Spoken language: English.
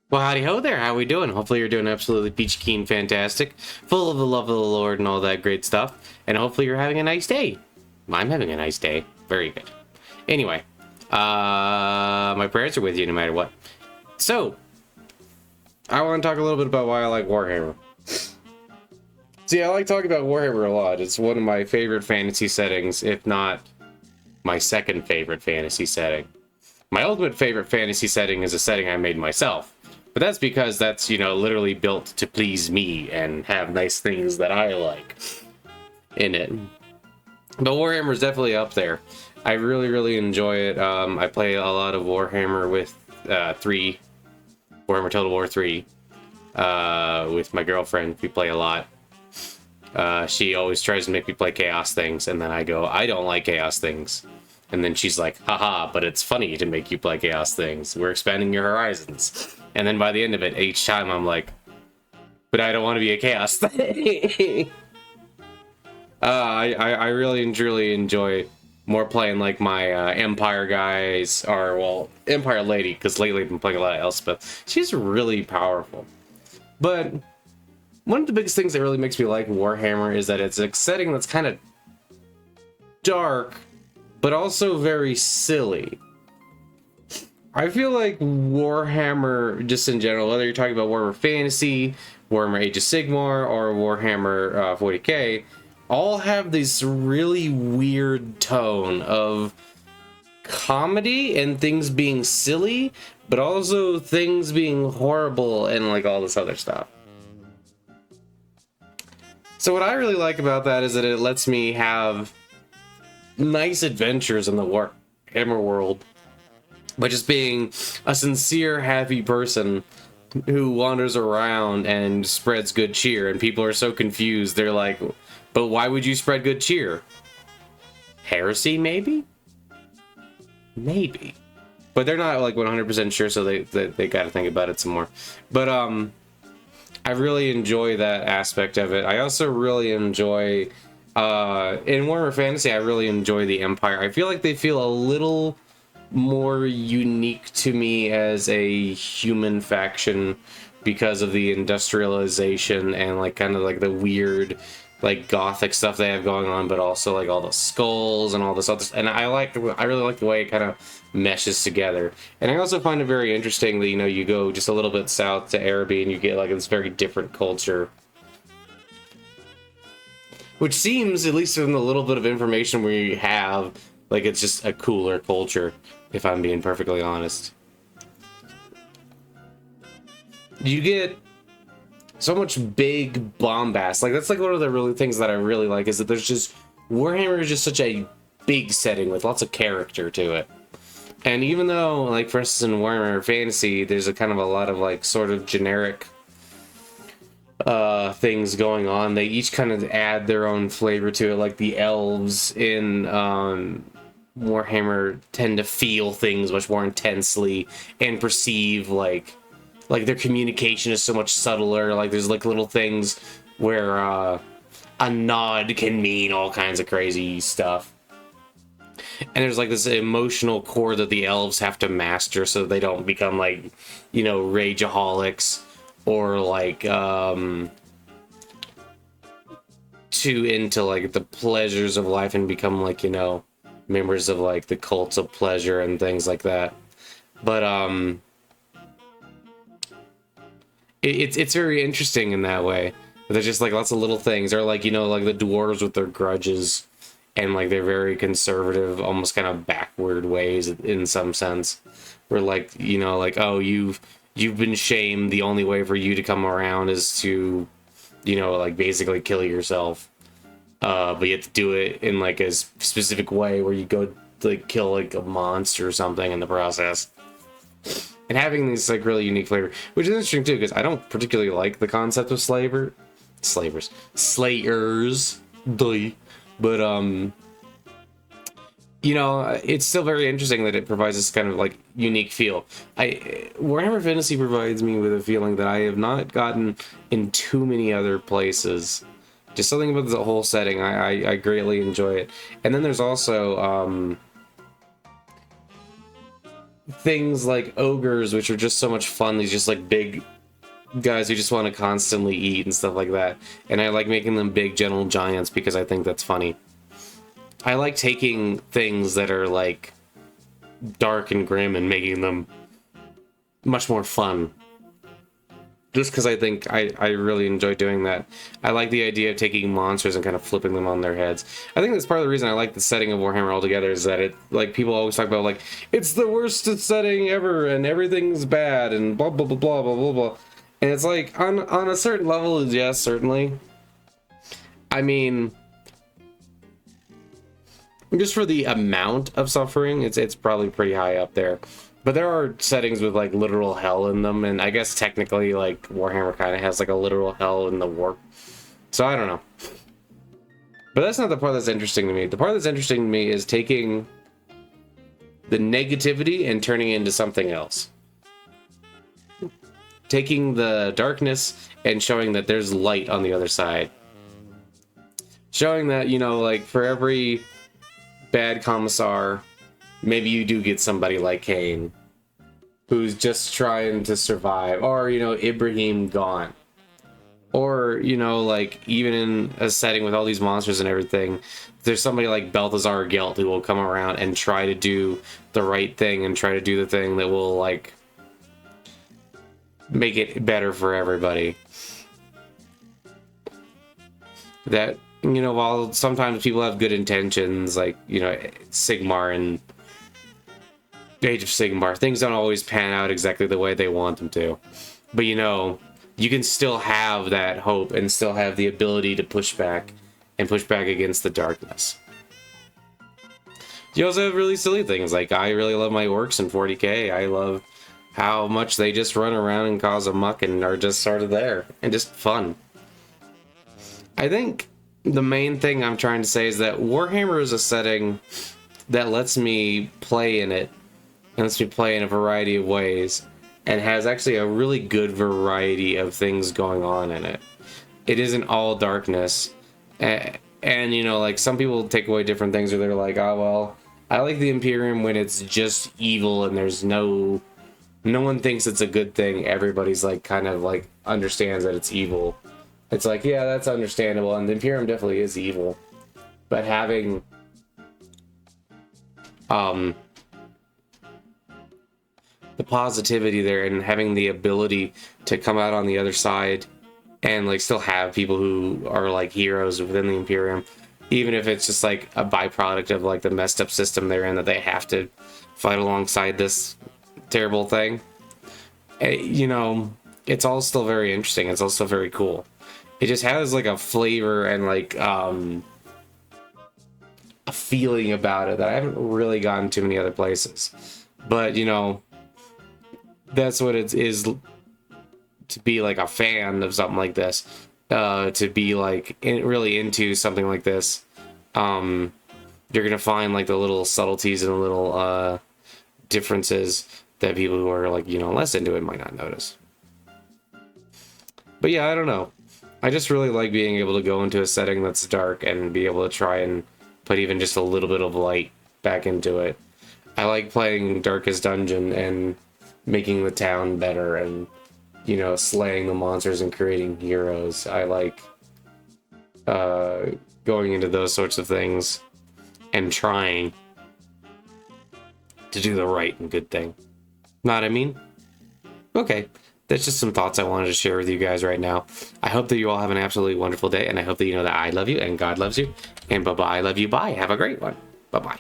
Well, howdy ho there. How we doing? Hopefully you're doing absolutely peachy keen fantastic, full of the love of the Lord and all that great stuff. And hopefully you're having a nice day. I'm having a nice day. Very good. Anyway, my prayers are with you no matter what. So, I want to talk a little bit about why I like Warhammer. See, I like talking about Warhammer a lot. It's one of my favorite fantasy settings, if not my second favorite fantasy setting. My ultimate favorite fantasy setting is a setting I made myself. But that's because that's, literally built to please me and have nice things that I like in it. But Warhammer is definitely up there. I really, really enjoy it. I play a lot of Warhammer with Warhammer Total War 3 with my girlfriend. We play a lot. She always tries to make me play Chaos things, and then I go, I don't like Chaos things. And then she's like, haha, but it's funny to make you play Chaos things. We're expanding your horizons. And then by the end of it, each time I'm like, but I don't want to be a Chaos thing. I really and truly enjoy more playing like my Empire guys, or, well, Empire lady, because lately I've been playing a lot of Elspeth. She's really powerful. But one of the biggest things that really makes me like Warhammer is that it's a setting that's kind of dark, but also very silly. I feel like Warhammer, just in general, whether you're talking about Warhammer Fantasy, Warhammer Age of Sigmar, or Warhammer 40k, all have this really weird tone of comedy and things being silly, but also things being horrible and like all this other stuff. So what I really like about that is that it lets me have nice adventures in the Warhammer world by just being a sincere, happy person who wanders around and spreads good cheer, and people are so confused. They're like, but why would you spread good cheer? Heresy, maybe? Maybe. But they're not like 100% sure, so they gotta think about it some more. But I really enjoy that aspect of it. I also really enjoy in Warhammer Fantasy, I really enjoy the Empire. I feel like they feel a little more unique to me as a human faction because of the industrialization and like kind of like the weird like gothic stuff they have going on, but also like all the skulls and all this other. And I really like the way it kind of meshes together. And I also find it very interesting that you go just a little bit south to Araby and you get like this very different culture. Which seems, at least from the little bit of information we have, like it's just a cooler culture, if I'm being perfectly honest. You get so much big bombast. Like, that's like one of the really things that I really like, is that there's just... Warhammer is just such a big setting with lots of character to it. And even though, like, for instance, in Warhammer Fantasy, there's a kind of a lot of, like, sort of generic things going on, they each kind of add their own flavor to it. Like the elves in Warhammer tend to feel things much more intensely and perceive like their communication is so much subtler. Like there's like little things where a nod can mean all kinds of crazy stuff. And there's like this emotional core that the elves have to master so they don't become like, rageaholics or like too into like the pleasures of life and become like, members of like the cults of pleasure and things like that. But it's very interesting in that way. There's just like lots of little things, or like like the dwarves with their grudges and like they're very conservative, almost kind of backward ways in some sense, where like like, oh, you've been shamed, the only way for you to come around is to like basically kill yourself, but you have to do it in like a specific way where you go like kill like a monster or something in the process. And having these like really unique flavor, which is interesting too, because I don't particularly like the concept of slayers, but it's still very interesting that it provides this kind of like unique feel. Warhammer Fantasy provides me with a feeling that I have not gotten in too many other places. Just something about the whole setting, I greatly enjoy it. And then there's also things like ogres, which are just so much fun. These just like big guys who just want to constantly eat and stuff like that. And I like making them big gentle giants because I think that's funny. I like taking things that are like dark and grim and making them much more fun. Just because I think I really enjoy doing that. I like the idea of taking monsters and kind of flipping them on their heads. I think that's part of the reason I like the setting of Warhammer altogether, is that it, like, people always talk about, like, it's the worst setting ever and everything's bad and blah, blah, blah, blah, blah, blah, blah. And it's like, on a certain level, yes, certainly. I mean, just for the amount of suffering, it's probably pretty high up there. But there are settings with, like, literal hell in them, and I guess technically, like, Warhammer kind of has, like, a literal hell in the warp. So I don't know. But that's not the part that's interesting to me. The part that's interesting to me is taking the negativity and turning it into something else. Taking the darkness and showing that there's light on the other side. Showing that, you know, like, for every bad commissar, maybe you do get somebody like Cain, who's just trying to survive, or, you know, Ibrahim gone. Or, you know, like, even in a setting with all these monsters and everything, there's somebody like Balthazar Gelt who will come around and try to do the right thing and try to do the thing that will, like, make it better for everybody. That, you know, while sometimes people have good intentions, like, you know, Sigmar and Age of Sigmar, things don't always pan out exactly the way they want them to. But, you know, you can still have that hope and still have the ability to push back and push back against the darkness. You also have really silly things, like, I really love my orcs in 40k. I love how much they just run around and cause a muck and are just sort of there and just fun. I think the main thing I'm trying to say is that Warhammer is a setting that lets me play in it, and lets me play in a variety of ways, and has actually a really good variety of things going on in it. It isn't all darkness. And you know, like, some people take away different things, or they're like, oh, well, I like the Imperium when it's just evil and there's no one thinks it's a good thing. Everybody's like, kind of like understands that it's evil. It's like, yeah, that's understandable, and the Imperium definitely is evil. But having the positivity there and having the ability to come out on the other side and, like, still have people who are like heroes within the Imperium, even if it's just like a byproduct of, like, the messed up system they're in, that they have to fight alongside this terrible thing. You know, it's all still very interesting. It's also very cool. It just has, like, a flavor and, like, a feeling about it that I haven't really gotten too many other places. But, you know, that's what it is to be, like, a fan of something like this. To be, like, really into something like this. You're gonna find, like, the little subtleties and the little differences that people who are, like, you know, less into it might not notice. But yeah, I don't know. I just really like being able to go into a setting that's dark and be able to try and put even just a little bit of light back into it. I like playing Darkest Dungeon and making the town better and, you know, slaying the monsters and creating heroes. I like going into those sorts of things and trying to do the right and good thing. Know what I mean? Okay. That's just some thoughts I wanted to share with you guys right now. I hope that you all have an absolutely wonderful day, and I hope that you know that I love you and God loves you. And bye-bye, I love you, bye. Have a great one. Bye-bye.